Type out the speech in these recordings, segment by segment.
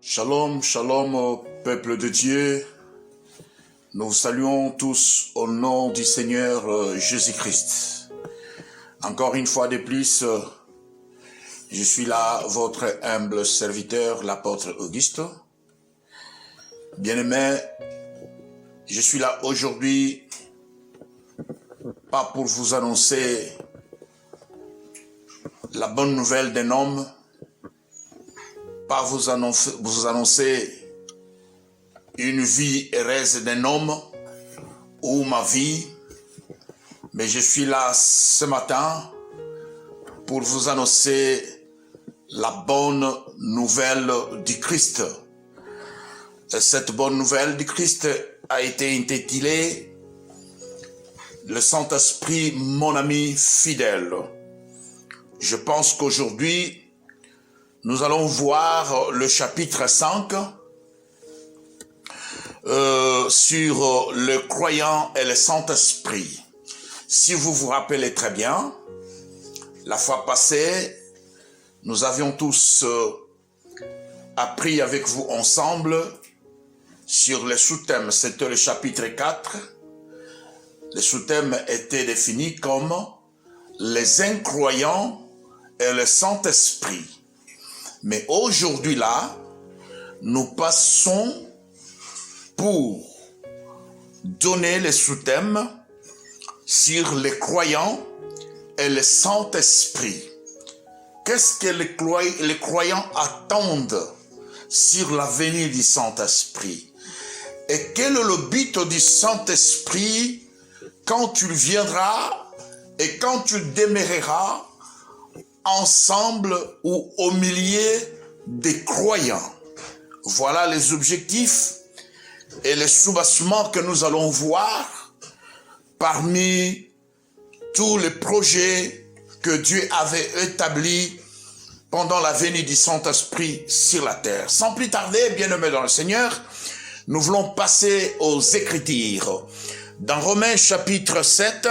Shalom, shalom, peuple de Dieu. Nous saluons tous au nom du Seigneur Jésus-Christ. Encore une fois de plus, je suis là, votre humble serviteur, l'apôtre Auguste. Bien-aimé, je suis là aujourd'hui, pas pour vous annoncer la bonne nouvelle d'un homme, pas vous annoncer une vie heureuse d'un homme ou ma vie, mais je suis là ce matin pour vous annoncer la bonne nouvelle du Christ. Et cette bonne nouvelle du Christ a été intitulée « Le Saint-Esprit, mon ami fidèle ». Je pense qu'aujourd'hui, nous allons voir le chapitre 5 sur le croyant et le Saint-Esprit. Si vous vous rappelez très bien, la fois passée, nous avions tous appris avec vous ensemble sur le sous-thème, c'était le chapitre 4. Le sous-thème était défini comme les incroyants et le Saint-Esprit. Mais aujourd'hui là, nous passons pour donner les sous-thèmes sur les croyants et le Saint-Esprit. Qu'est-ce que les croyants attendent sur la venue du Saint-Esprit? Et quel est le but du Saint-Esprit quand tu viendras et quand tu demeureras ensemble ou au milieu des croyants? Voilà les objectifs et les soubassements que nous allons voir parmi tous les projets que Dieu avait établis pendant la venue du Saint-Esprit sur la terre. Sans plus tarder, bien-aimés dans le Seigneur, nous voulons passer aux Écritures. Dans Romains chapitre 7,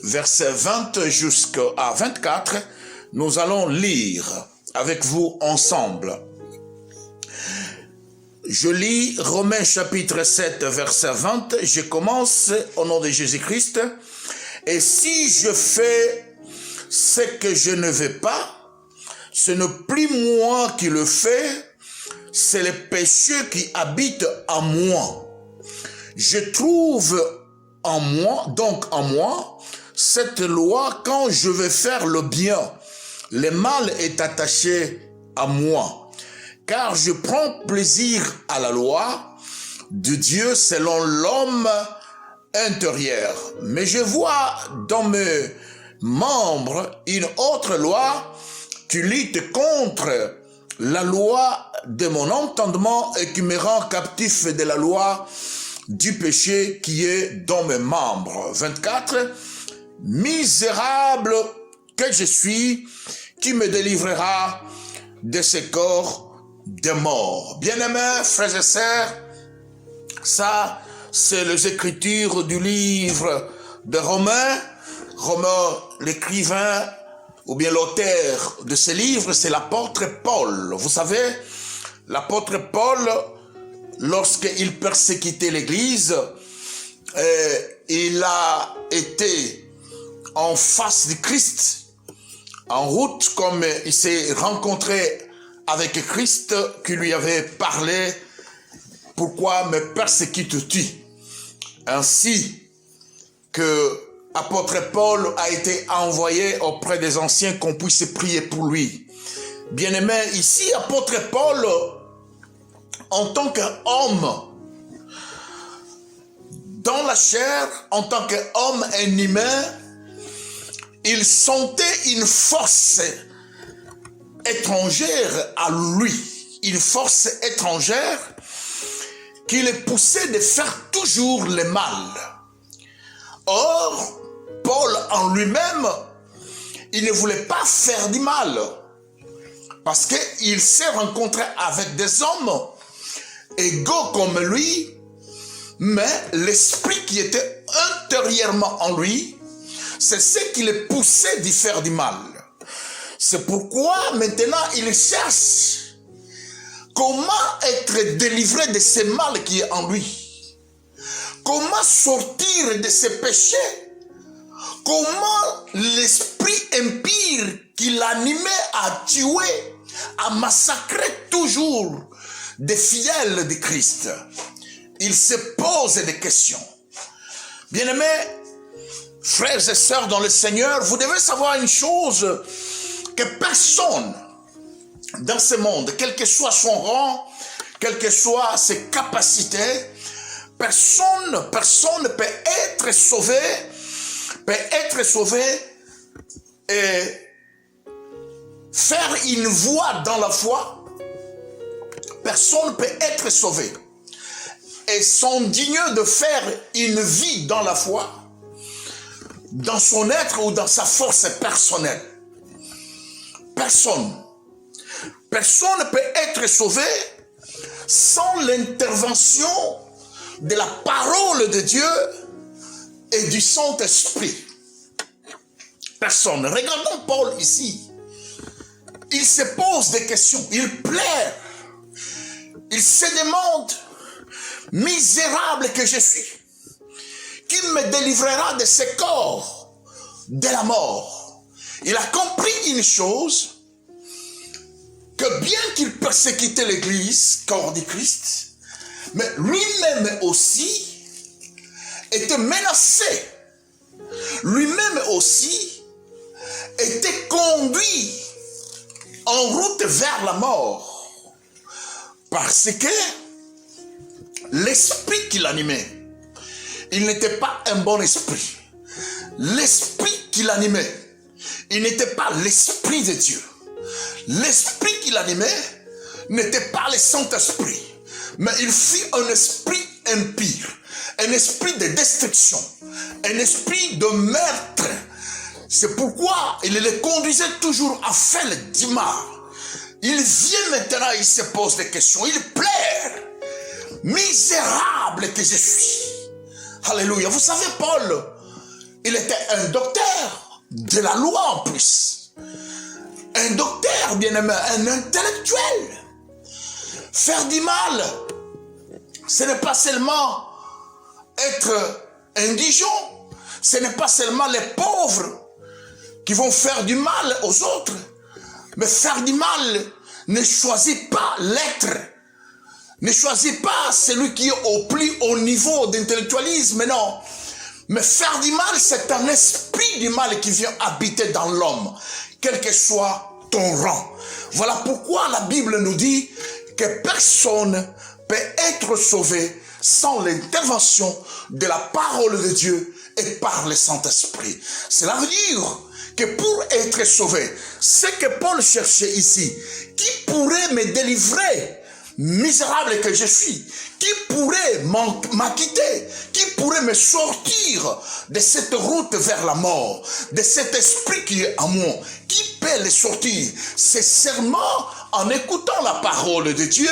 versets 20 jusqu'à 24, nous allons lire avec vous ensemble. Je lis Romains chapitre 7, verset 20. Je commence au nom de Jésus-Christ. Et si je fais ce que je ne veux pas, ce n'est plus moi qui le fais, c'est le péché qui habite en moi. Je trouve en moi, donc en moi, cette loi quand je veux faire le bien. Le mal est attaché à moi, car je prends plaisir à la loi de Dieu selon l'homme intérieur. Mais je vois dans mes membres une autre loi qui lutte contre la loi de mon entendement et qui me rend captif de la loi du péché qui est dans mes membres. 24. Misérable que je suis, qui me délivrera de ce corps de mort. Bien-aimés, frères et sœurs, ça, c'est les Écritures du livre de Romains. Romain, l'écrivain, ou bien l'auteur de ce livre, c'est l'apôtre Paul. Vous savez, l'apôtre Paul, lorsqu'il persécutait l'Église, il a été en face du Christ, en route, comme il s'est rencontré avec Christ qui lui avait parlé, pourquoi me persécutes-tu? Ainsi que l'apôtre Paul a été envoyé auprès des anciens qu'on puisse prier pour lui. Bien-aimé, ici, l'apôtre Paul, en tant qu'homme, dans la chair, en tant qu'homme humain, il sentait une force étrangère à lui, une force étrangère qui le poussait de faire toujours le mal. Or, Paul en lui-même, il ne voulait pas faire du mal, parce qu'il s'est rencontré avec des hommes égaux comme lui, mais l'esprit qui était intérieurement en lui, c'est ce qui le poussait d'y faire du mal. C'est pourquoi maintenant il cherche comment être délivré de ce mal qui est en lui? Comment sortir de ses péchés? Comment l'esprit impur qui l'animait à tuer, à massacrer toujours des fidèles de Christ? Il se pose des questions. Bien-aimés, frères et sœurs dans le Seigneur, vous devez savoir une chose, que personne dans ce monde, quel que soit son rang, quelles que soient ses capacités, personne ne peut être sauvé et faire une voie dans la foi. Personne ne peut être sauvé et sont dignes de faire une vie dans la foi, dans son être ou dans sa force personnelle. Personne ne peut être sauvé sans l'intervention de la parole de Dieu et du Saint-Esprit. Personne. Regardons Paul ici. Il se pose des questions. Il pleure. Il se demande, misérable que je suis, qui me délivrera de ce corps de la mort? Il a compris une chose, que bien qu'il persécutait l'Église, corps du Christ, mais lui-même aussi était menacé. Lui-même aussi était conduit en route vers la mort. Parce que l'esprit qui l'animait, il n'était pas un bon esprit. L'esprit qui l'animait, il n'était pas l'esprit de Dieu. L'esprit qui l'animait n'était pas le Saint-Esprit, mais il fut un esprit impur, un esprit de destruction, un esprit de meurtre. C'est pourquoi il le conduisait toujours à faire le dimanche. Il vient maintenant, il se pose des questions, il pleure. Misérable que je suis. Alléluia. Vous savez, Paul, il était un docteur de la loi en plus. Un docteur, bien-aimé, un intellectuel. Faire du mal, ce n'est pas seulement être indigent. Ce n'est pas seulement les pauvres qui vont faire du mal aux autres. Mais faire du mal ne choisit pas l'être. Ne choisit pas celui qui est au plus haut niveau d'intellectualisme, non. Mais faire du mal, c'est un esprit du mal qui vient habiter dans l'homme, quel que soit ton rang. Voilà pourquoi la Bible nous dit que personne peut être sauvé sans l'intervention de la parole de Dieu et par le Saint-Esprit. Cela veut dire que pour être sauvé, ce que Paul cherchait ici, qui pourrait me délivrer, misérable que je suis, qui pourrait m'acquitter, qui pourrait me sortir de cette route vers la mort, de cet esprit qui est en moi, qui peut le sortir? C'est seulement en écoutant la parole de Dieu,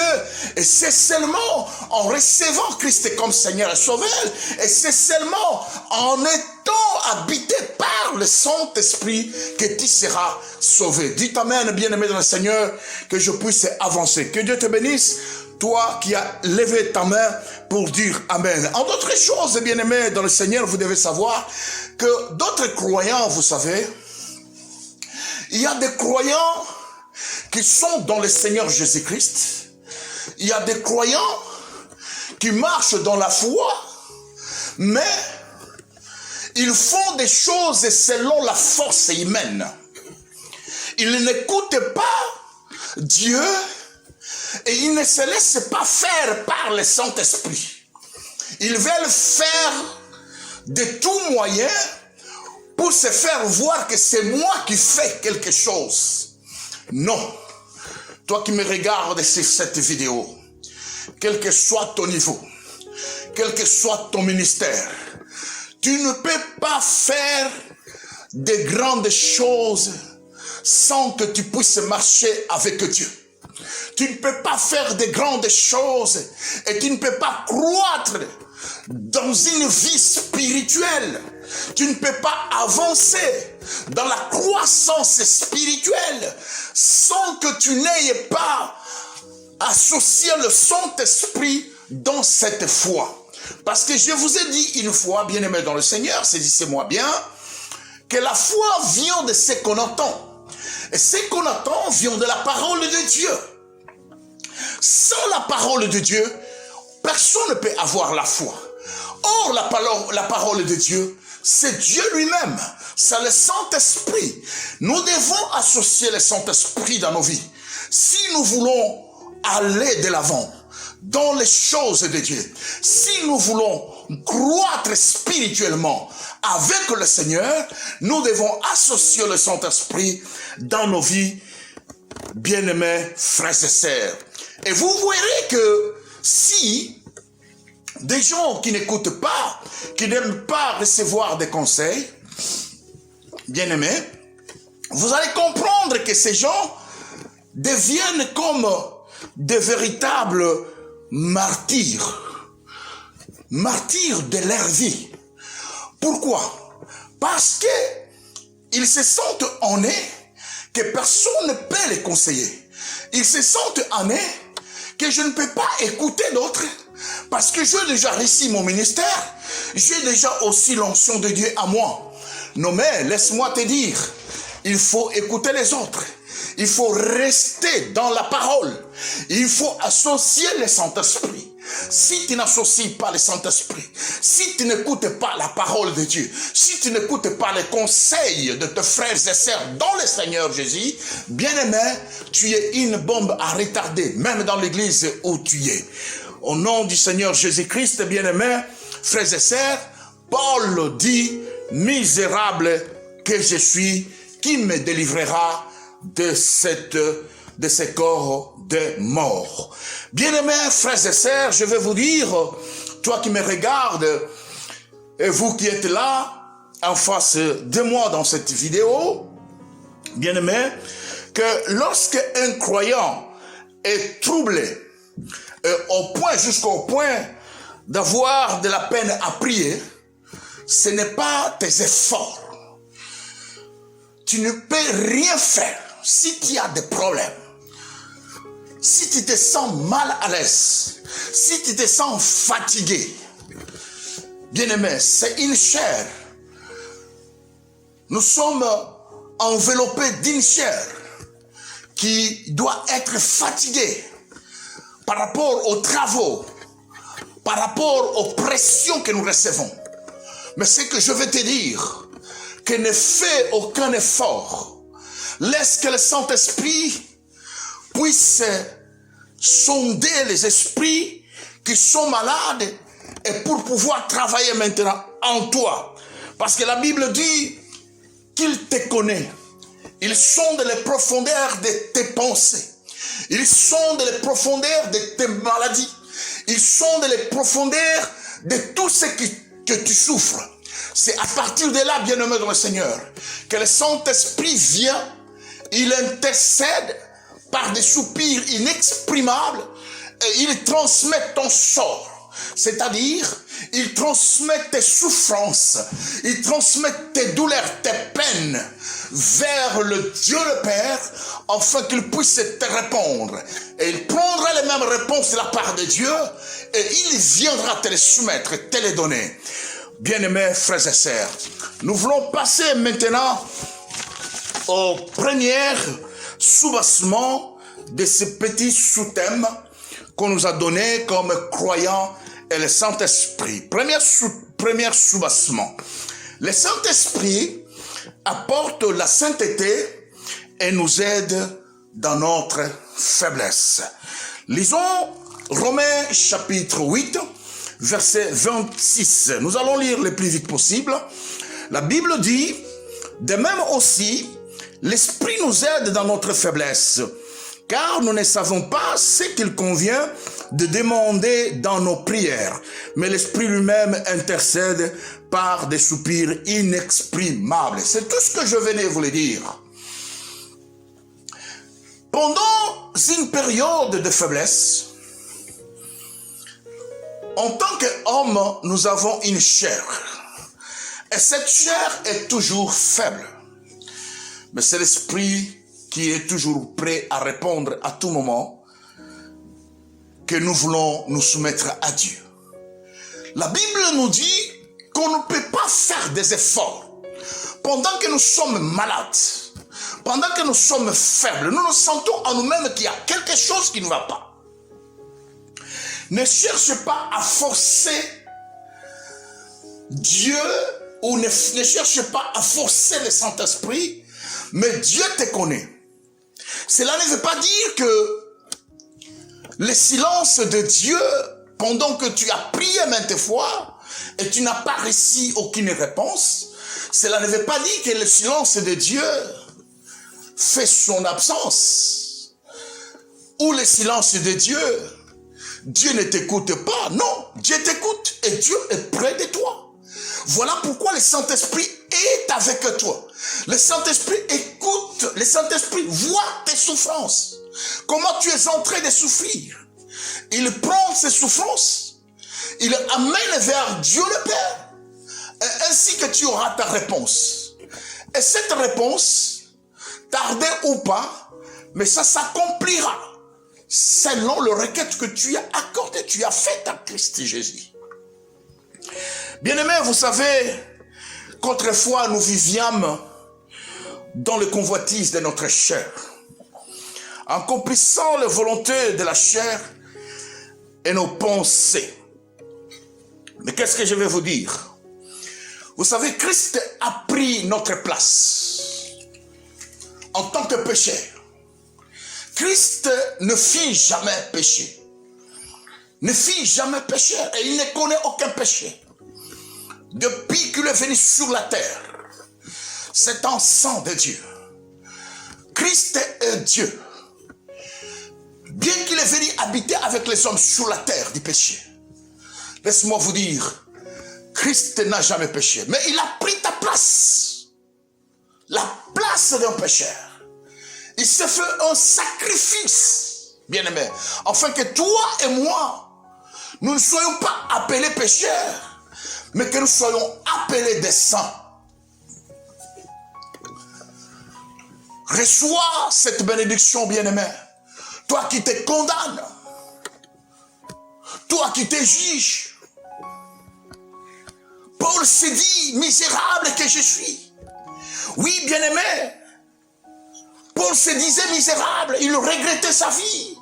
et c'est seulement en recevant Christ comme Seigneur et Sauveur, et c'est seulement en étant habité par le Saint-Esprit que tu seras sauvé. Dites Amen, bien-aimé dans le Seigneur, que je puisse avancer. Que Dieu te bénisse, toi qui as levé ta main pour dire Amen. En d'autres choses, bien-aimé dans le Seigneur, vous devez savoir que d'autres croyants, vous savez, il y a des croyants qui sont dans le Seigneur Jésus-Christ. Il y a des croyants qui marchent dans la foi, mais ils font des choses selon la force humaine. Ils n'écoutent pas Dieu et ils ne se laissent pas faire par le Saint-Esprit. Ils veulent faire de tout moyen pour se faire voir que c'est moi qui fais quelque chose. Non. Toi qui me regardes sur cette vidéo, quel que soit ton niveau, quel que soit ton ministère, tu ne peux pas faire de grandes choses sans que tu puisses marcher avec Dieu. Tu ne peux pas faire de grandes choses et tu ne peux pas croître dans une vie spirituelle. Tu ne peux pas avancer dans la croissance spirituelle sans que tu n'aies pas associer le Saint-Esprit dans cette foi. Parce que je vous ai dit une fois, bien-aimés dans le Seigneur, saisissez-moi bien, que la foi vient de ce qu'on entend. Et ce qu'on entend vient de la parole de Dieu. Sans la parole de Dieu, personne ne peut avoir la foi. Or, la parole de Dieu, c'est Dieu lui-même. C'est le Saint-Esprit. Nous devons associer le Saint-Esprit dans nos vies. Si nous voulons aller de l'avant dans les choses de Dieu, si nous voulons croître spirituellement avec le Seigneur, nous devons associer le Saint-Esprit dans nos vies, bien-aimés frères et sœurs. Et vous verrez que si des gens qui n'écoutent pas, qui n'aiment pas recevoir des conseils, bien-aimés, vous allez comprendre que ces gens deviennent comme de véritables martyrs de leur vie. Pourquoi? Parce qu'ils se sentent honnêtes que personne ne peut les conseiller. Ils se sentent honnêtes que je ne peux pas écouter d'autres parce que j'ai déjà réussi mon ministère, j'ai déjà aussi l'onction de Dieu à moi. Non mais, laisse-moi te dire, il faut écouter les autres. Il faut rester dans la parole. Il faut associer le Saint-Esprit. Si tu n'associes pas le Saint-Esprit, si tu n'écoutes pas la parole de Dieu, si tu n'écoutes pas les conseils de tes frères et sœurs dans le Seigneur Jésus, bien-aimé, tu es une bombe à retarder, même dans l'église où tu es. Au nom du Seigneur Jésus-Christ, bien-aimé, frères et sœurs, Paul dit, misérable que je suis, qui me délivrera de ce corps de mort. Bien-aimés frères et sœurs, je vais vous dire, toi qui me regardes, et vous qui êtes là, en face de moi dans cette vidéo, bien-aimés, que lorsque un croyant est troublé, jusqu'au point d'avoir de la peine à prier, ce n'est pas tes efforts. Tu ne peux rien faire si tu as des problèmes. Si tu te sens mal à l'aise, si tu te sens fatigué, bien-aimé, c'est une chair. Nous sommes enveloppés d'une chair qui doit être fatiguée par rapport aux travaux, par rapport aux pressions que nous recevons. Mais ce que je veux te dire, que ne fais aucun effort. Laisse que le Saint-Esprit puisse sonder les esprits qui sont malades et pour pouvoir travailler maintenant en toi. Parce que la Bible dit qu'il te connaît. Il sonde les profondeurs de tes pensées. Il sonde les profondeurs de tes maladies. Il sonde les profondeurs de tout ce que tu souffres. C'est à partir de là, bien-aimé dans le Seigneur, que le Saint-Esprit vient, il intercède par des soupirs inexprimables et il transmet ton sort. C'est-à-dire, il transmet tes souffrances, il transmet tes douleurs, tes peines vers le Dieu le Père, afin qu'il puisse te répondre. Et il prendra les mêmes réponses de la part de Dieu et il viendra te les soumettre, te les donner. Bien-aimés frères et sœurs, nous voulons passer maintenant au premier soubassement de ce petit sous-thème qu'on nous a donné comme croyants et le Saint-Esprit. Premier soubassement. Le Saint-Esprit apporte la sainteté et nous aide dans notre faiblesse. Lisons Romains chapitre 8, verset 26. Nous allons lire le plus vite possible. La Bible dit, de même aussi, l'Esprit nous aide dans notre faiblesse, car nous ne savons pas ce qu'il convient de demander dans nos prières, mais l'Esprit lui-même intercède par des soupirs inexprimables. C'est tout ce que je venais vous le dire. Pendant une période de faiblesse, en tant qu'homme, nous avons une chair. Et cette chair est toujours faible. Mais c'est l'Esprit qui est toujours prêt à répondre à tout moment que nous voulons nous soumettre à Dieu. La Bible nous dit qu'on ne peut pas faire des efforts. Pendant que nous sommes malades, pendant que nous sommes faibles, nous nous sentons en nous-mêmes qu'il y a quelque chose qui ne va pas. Ne cherche pas à forcer Dieu ou ne cherche pas à forcer le Saint-Esprit, mais Dieu te connaît. Cela ne veut pas dire que le silence de Dieu, pendant que tu as prié maintes fois et tu n'as pas reçu aucune réponse, cela ne veut pas dire que le silence de Dieu fait son absence. Ou le silence de Dieu, Dieu ne t'écoute pas. Non, Dieu t'écoute et Dieu est près de toi. Voilà pourquoi le Saint-Esprit est avec toi. Le Saint-Esprit écoute, le Saint-Esprit voit tes souffrances. Comment tu es en train de souffrir. Il prend ces souffrances, il amène vers Dieu le Père, et ainsi que tu auras ta réponse. Et cette réponse, tardée ou pas, mais ça s'accomplira selon le requête que tu as accordé, tu as fait à Christ Jésus. Bien-aimés, vous savez qu'autrefois nous vivions dans le convoitise de notre chair, en accomplissant la volonté de la chair et nos pensées. Mais qu'est-ce que je vais vous dire? Vous savez, Christ a pris notre place en tant que pécheur. Christ ne fit jamais péché. Ne fit jamais péché et il ne connaît aucun péché. Depuis qu'il est venu sur la terre, c'est un sang de Dieu. Christ est Dieu. Bien qu'il est venu habiter avec les hommes sur la terre du péché, laisse-moi vous dire, Christ n'a jamais péché, mais il a pris ta place, la place d'un pécheur. Il s'est fait un sacrifice, bien-aimé, afin que toi et moi, nous ne soyons pas appelés pécheurs, mais que nous soyons appelés des saints. Reçois cette bénédiction, bien-aimé. Toi qui te condamnes, toi qui te juges. Paul s'est dit, misérable que je suis. Oui, bien-aimé, Paul se disait misérable, il regrettait sa vie.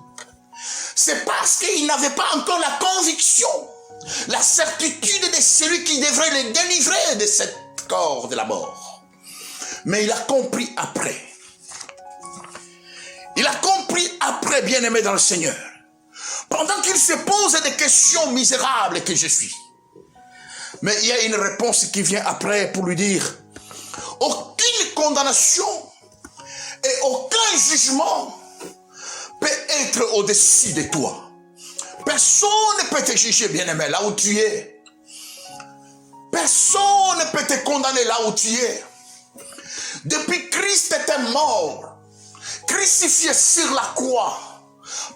C'est parce qu'il n'avait pas encore la conviction, la certitude de celui qui devrait le délivrer de ce corps de la mort. Mais il a compris après. Il a compris après, bien-aimé dans le Seigneur. Pendant qu'il se pose des questions misérables que je suis. Mais il y a une réponse qui vient après pour lui dire, aucune condamnation et aucun jugement peut être au-dessus de toi. Personne ne peut te juger, bien-aimé, là où tu es. Personne ne peut te condamner là où tu es. Depuis Christ était mort, crucifié sur la croix,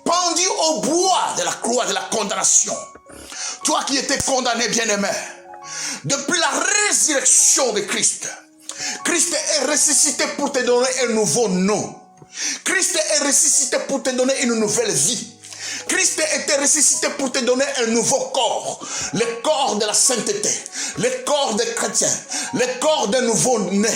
pendu au bois de la croix de la condamnation. Toi qui étais condamné, bien-aimé, depuis la résurrection de Christ, Christ est ressuscité pour te donner un nouveau nom. Christ est ressuscité pour te donner une nouvelle vie. Christ était ressuscité pour te donner un nouveau corps. Le corps de la sainteté, le corps des chrétiens, le corps d'un nouveau-né.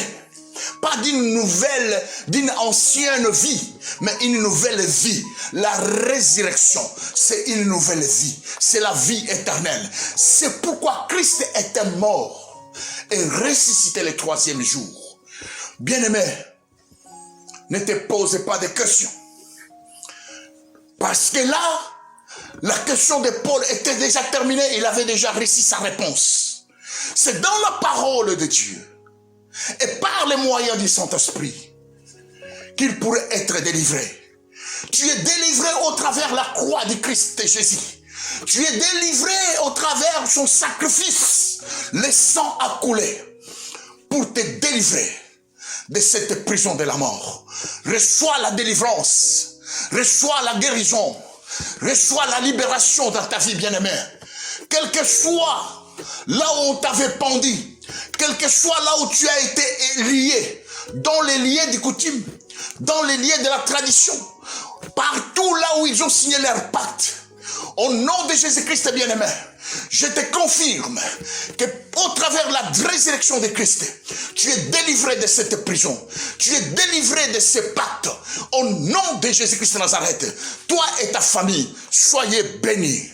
Pas d'une ancienne vie, mais une nouvelle vie. La résurrection, c'est une nouvelle vie. C'est la vie éternelle. C'est pourquoi Christ était mort et ressuscité le troisième jour. Bien-aimé, ne te pose pas de questions. Parce que là, la question de Paul était déjà terminée. Il avait déjà reçu sa réponse. C'est dans la parole de Dieu et par les moyens du Saint-Esprit qu'il pourrait être délivré. Tu es délivré au travers la croix du Christ Jésus. Tu es délivré au travers son sacrifice. Le sang a coulé pour te délivrer de cette prison de la mort. Reçois la délivrance. Reçois la guérison. Reçois la libération dans ta vie, bien-aimée. Quel que soit là où on t'avait pendu, quel que soit là où tu as été lié, dans les liens des coutumes, dans les liens de la tradition, partout là où ils ont signé leur pacte, Au nom de Jésus-Christ bien-aimé, je te confirme qu'au travers de la résurrection de Christ, tu es délivré de cette prison. Tu es délivré de ce pacte. Au nom de Jésus-Christ de Nazareth, toi et ta famille, soyez bénis.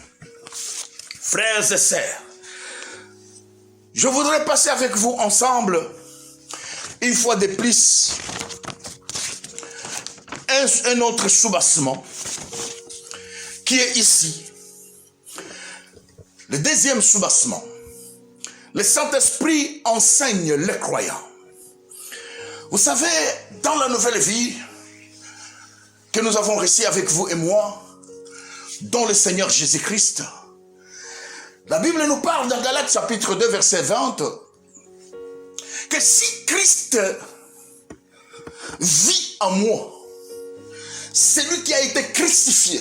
Frères et sœurs, je voudrais passer avec vous ensemble, une fois de plus, un autre soubassement qui est ici. Le deuxième soubassement. Le Saint-Esprit enseigne les croyants. Vous savez, dans la nouvelle vie que nous avons réussi avec vous et moi, dans le Seigneur Jésus-Christ, la Bible nous parle dans Galates chapitre 2 verset 20 que si Christ vit en moi, c'est lui qui a été crucifié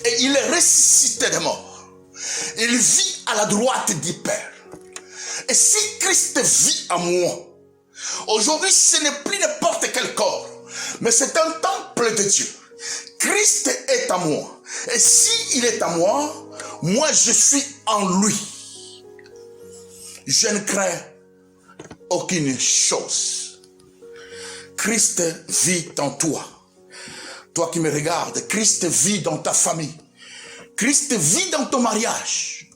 et il est ressuscité des morts. Il vit à la droite du Père. Et si Christ vit en moi, aujourd'hui ce n'est plus n'importe quel corps, mais c'est un temple de Dieu. Christ est en moi. Et s'il est en moi, moi je suis en lui. Je ne crains aucune chose. Christ vit en toi. Toi qui me regardes, Christ vit dans ta famille. Christ vit dans ton mariage.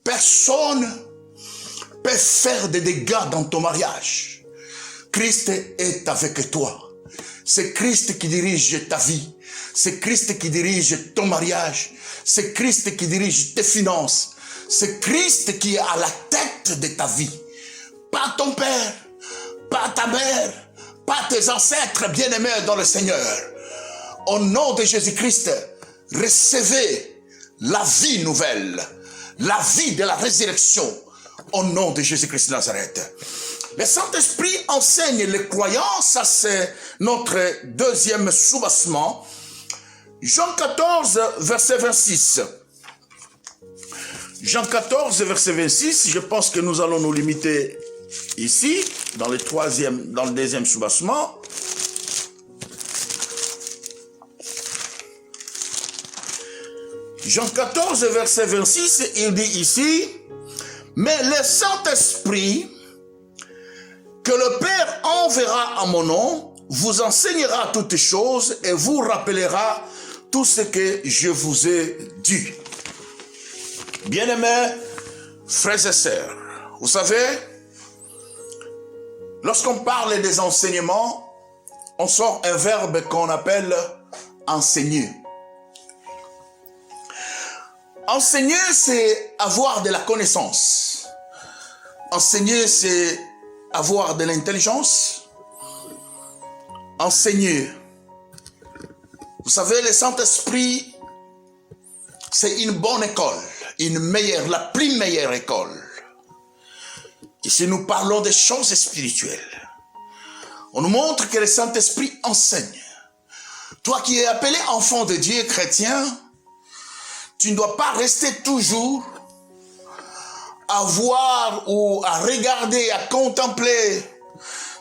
Personne ne peut faire des dégâts dans ton mariage. Christ est avec toi. C'est Christ qui dirige ta vie. C'est Christ qui dirige ton mariage. C'est Christ qui dirige tes finances. C'est Christ qui est à la tête de ta vie. Pas ton père, pas ta mère, pas tes ancêtres bien-aimés dans le Seigneur. Au nom de Jésus-Christ, recevez la vie nouvelle, la vie de la résurrection, au nom de Jésus-Christ de Nazareth. Le Saint-Esprit enseigne les croyants, ça c'est notre deuxième soubassement. Jean 14, verset 26. Jean 14, verset 26, je pense que nous allons nous limiter ici, dans le deuxième soubassement. Jean 14, verset 26, il dit ici, « Mais le Saint-Esprit, que le Père enverra en mon nom, vous enseignera toutes choses et vous rappellera tout ce que je vous ai dit. » Bien-aimés, frères et sœurs, vous savez, lorsqu'on parle des enseignements, on sort un verbe qu'on appelle « enseigner ». Enseigner, c'est avoir de la connaissance. Enseigner, c'est avoir de l'intelligence. Enseigner. Vous savez, le Saint-Esprit, c'est une bonne école, la plus meilleure école. Ici, nous parlons des choses spirituelles. On nous montre que le Saint-Esprit enseigne. Toi qui es appelé enfant de Dieu chrétien, tu ne dois pas rester toujours à voir ou à regarder, à contempler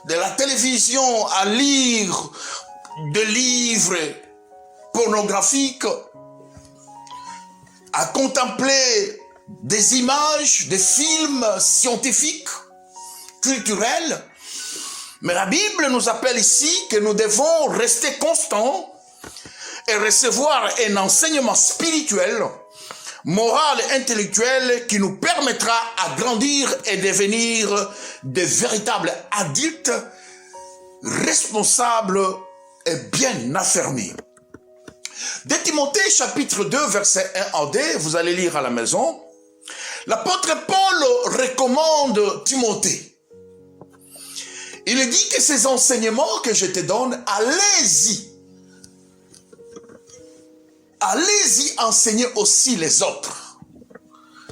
de la télévision, à lire des livres pornographiques, à contempler des images, des films scientifiques, culturels. Mais la Bible nous appelle ici que nous devons rester constants et recevoir un enseignement spirituel, moral et intellectuel qui nous permettra à grandir et devenir de véritables adultes, responsables et bien affermis. De Timothée chapitre 2 verset 1 à 2, vous allez lire à la maison, l'apôtre Paul recommande Timothée. Il dit que ces enseignements que je te donne, allez-y enseigner aussi les autres.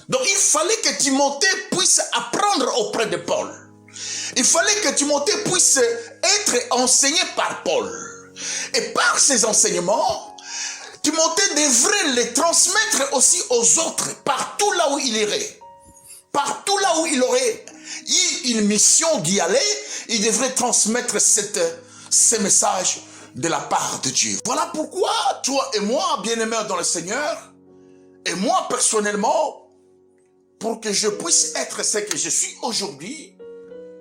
Donc il fallait que Timothée puisse apprendre auprès de Paul. Il fallait que Timothée puisse être enseigné par Paul. Et par ces enseignements, Timothée devrait les transmettre aussi aux autres, partout là où il irait. Partout là où il aurait eu une mission d'y aller, il devrait transmettre ce message de la part de Dieu. Voilà pourquoi, toi et moi, bien-aimés dans le Seigneur, Et moi, personnellement, pour que je puisse être ce que je suis aujourd'hui,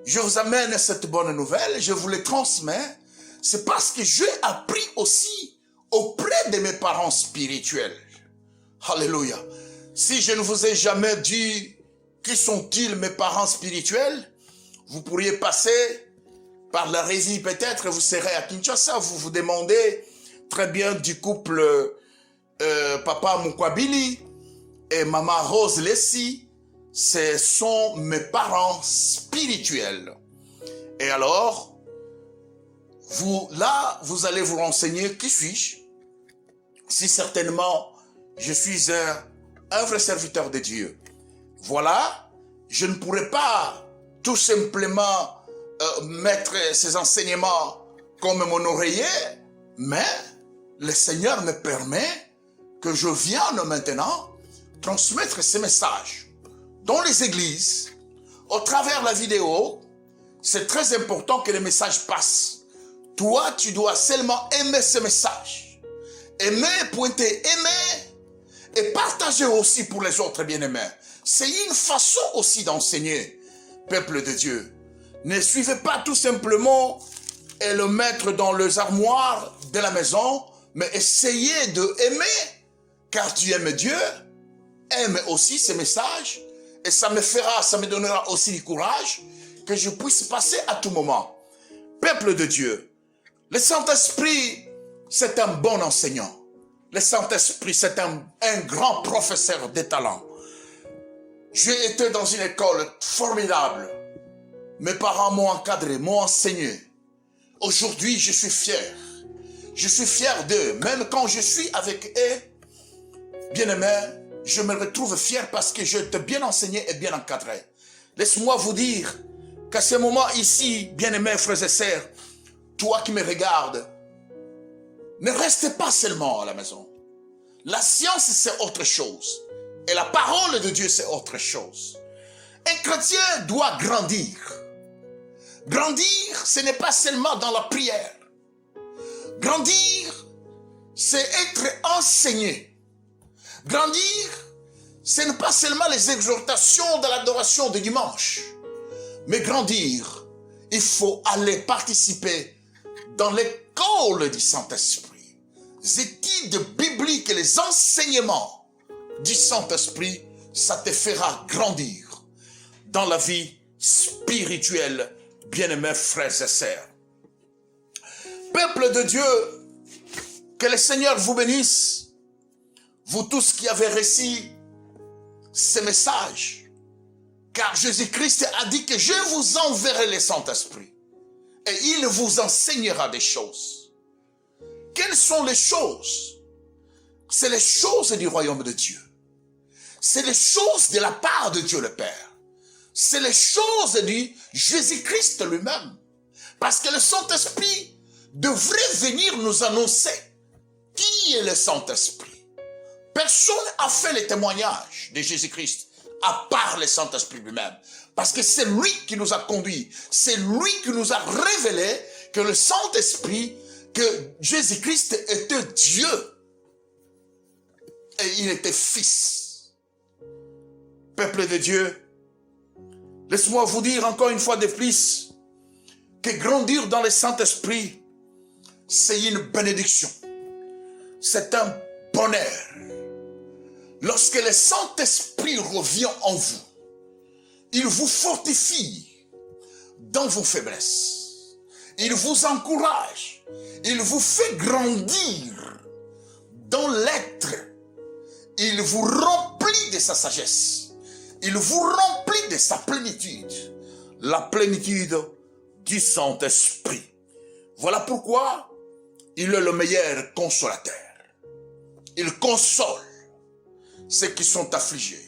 je vous amène cette bonne nouvelle, je vous le transmets. C'est parce que j'ai appris aussi auprès de mes parents spirituels. Alléluia. Si je ne vous ai jamais dit qui sont-ils mes parents spirituels, vous pourriez passer par la régie peut-être, vous serez à Kinshasa, vous vous demandez très bien du couple Papa Mukwabili et Maman Rose Lessi. Ce sont mes parents spirituels. Et alors, vous allez vous renseigner, qui suis-je? Si certainement, je suis un vrai serviteur de Dieu. Voilà, je ne pourrais pas tout simplement mettre ces enseignements comme mon oreiller, mais le Seigneur me permet que je vienne maintenant transmettre ces messages dans les églises, au travers de la vidéo. C'est très important que les messages passent. Toi, tu dois seulement aimer ce message. Aimer, pointer, aimer et partager aussi pour les autres bien-aimés. C'est une façon aussi d'enseigner, peuple de Dieu. Ne suivez pas tout simplement et le mettre dans les armoires de la maison, mais essayez de aimer, car tu aimes Dieu, aime aussi ces messages, et ça me donnera aussi du courage que je puisse passer à tout moment. Peuple de Dieu, le Saint-Esprit, c'est un bon enseignant. Le Saint-Esprit, c'est un grand professeur de talent. J'ai été dans une école formidable. Mes parents m'ont encadré, m'ont enseigné. Aujourd'hui, je suis fier. Je suis fier d'eux. Même quand je suis avec eux, bien-aimés, je me retrouve fier parce que je t'ai bien enseigné et bien encadré. Laisse-moi vous dire qu'à ce moment ici, bien-aimés frères et sœurs, toi qui me regardes, ne reste pas seulement à la maison. La science, c'est autre chose. Et la parole de Dieu, c'est autre chose. Un chrétien doit grandir. Grandir, ce n'est pas seulement dans la prière. Grandir, c'est être enseigné. Grandir, ce n'est pas seulement les exhortations de l'adoration de dimanche. Mais grandir, il faut aller participer dans l'école du Saint-Esprit. Les études bibliques et les enseignements du Saint-Esprit, ça te fera grandir dans la vie spirituelle, bien-aimés frères et sœurs. Peuple de Dieu, que le Seigneur vous bénisse, vous tous qui avez reçu ces messages, car Jésus-Christ a dit que je vous enverrai le Saint-Esprit et il vous enseignera des choses. Quelles sont les choses? C'est les choses du royaume de Dieu. C'est les choses de la part de Dieu le Père. C'est les choses de Jésus-Christ lui-même. Parce que le Saint-Esprit devrait venir nous annoncer qui est le Saint-Esprit. Personne n'a fait le témoignage de Jésus-Christ à part le Saint-Esprit lui-même. Parce que c'est lui qui nous a conduits. C'est lui qui nous a révélé que le Saint-Esprit, que Jésus-Christ était Dieu. Et il était Fils. Peuple de Dieu, laisse-moi vous dire encore une fois de plus que grandir dans le Saint-Esprit, c'est une bénédiction. C'est un bonheur. Lorsque le Saint-Esprit revient en vous, il vous fortifie dans vos faiblesses. Il vous encourage. Il vous fait grandir dans l'être. Il vous remplit de sa sagesse. Il vous remplit de sa plénitude. La plénitude du Saint-Esprit. Voilà pourquoi il est le meilleur consolateur. Il console ceux qui sont affligés,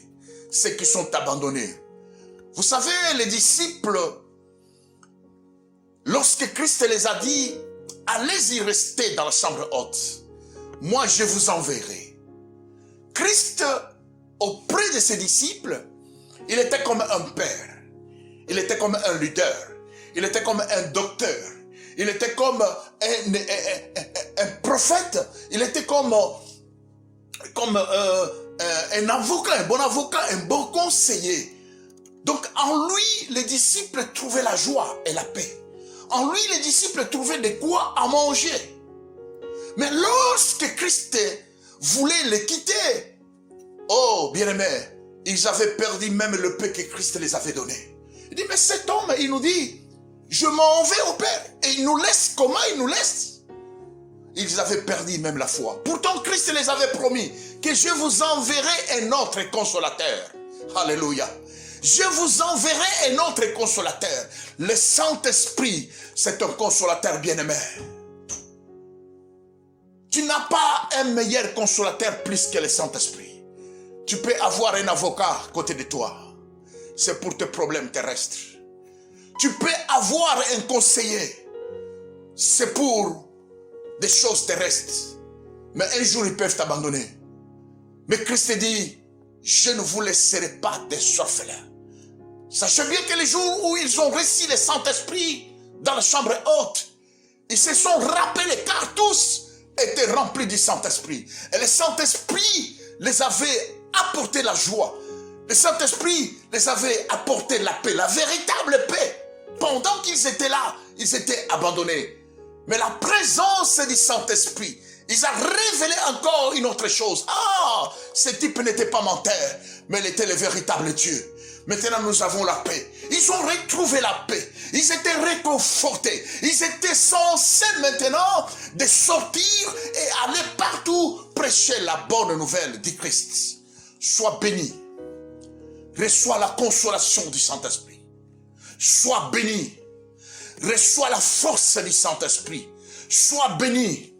ceux qui sont abandonnés. Vous savez, les disciples, lorsque Christ les a dit, allez-y rester dans la chambre haute, moi je vous enverrai. Christ, auprès de ses disciples, il était comme un père, il était comme un leader, il était comme un docteur, il était comme un prophète, il était comme un avocat, un bon conseiller. Donc en lui, les disciples trouvaient la joie et la paix. En lui, les disciples trouvaient de quoi à manger. Mais lorsque Christ voulait les quitter, oh bien-aimés, ils avaient perdu même le paix que Christ les avait donné. Il dit, mais cet homme, il nous dit, je m'en vais au Père. Et il nous laisse, comment il nous laisse? Ils avaient perdu même la foi. Pourtant, Christ les avait promis que je vous enverrai un autre consolateur. Alléluia. Je vous enverrai un autre consolateur. Le Saint-Esprit, c'est un consolateur bien-aimé. Tu n'as pas un meilleur consolateur plus que le Saint-Esprit. Tu peux avoir un avocat à côté de toi. C'est pour tes problèmes terrestres. Tu peux avoir un conseiller. C'est pour des choses terrestres. Mais un jour, ils peuvent t'abandonner. Mais Christ dit, je ne vous laisserai pas des orphelins. Sachez bien que les jours où ils ont reçu le Saint-Esprit dans la chambre haute, ils se sont rappelés car tous étaient remplis du Saint-Esprit. Et le Saint-Esprit les avait apporté la joie. Le Saint-Esprit les avait apporté la paix, la véritable paix. Pendant qu'ils étaient là, ils étaient abandonnés. Mais la présence du Saint-Esprit, ils ont révélé encore une autre chose. Ah, ce type n'était pas menteur, mais il était le véritable Dieu. Maintenant, nous avons la paix. Ils ont retrouvé la paix. Ils étaient réconfortés. Ils étaient censés maintenant de sortir et aller partout prêcher la bonne nouvelle du Christ. Sois béni. Reçois la consolation du Saint-Esprit. Sois béni. Reçois la force du Saint-Esprit. Sois béni.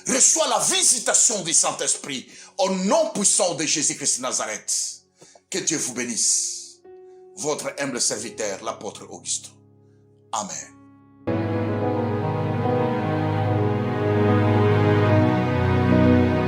Reçois la visitation du Saint-Esprit. Au nom puissant de Jésus-Christ de Nazareth. Que Dieu vous bénisse. Votre humble serviteur, l'apôtre Auguste. Amen.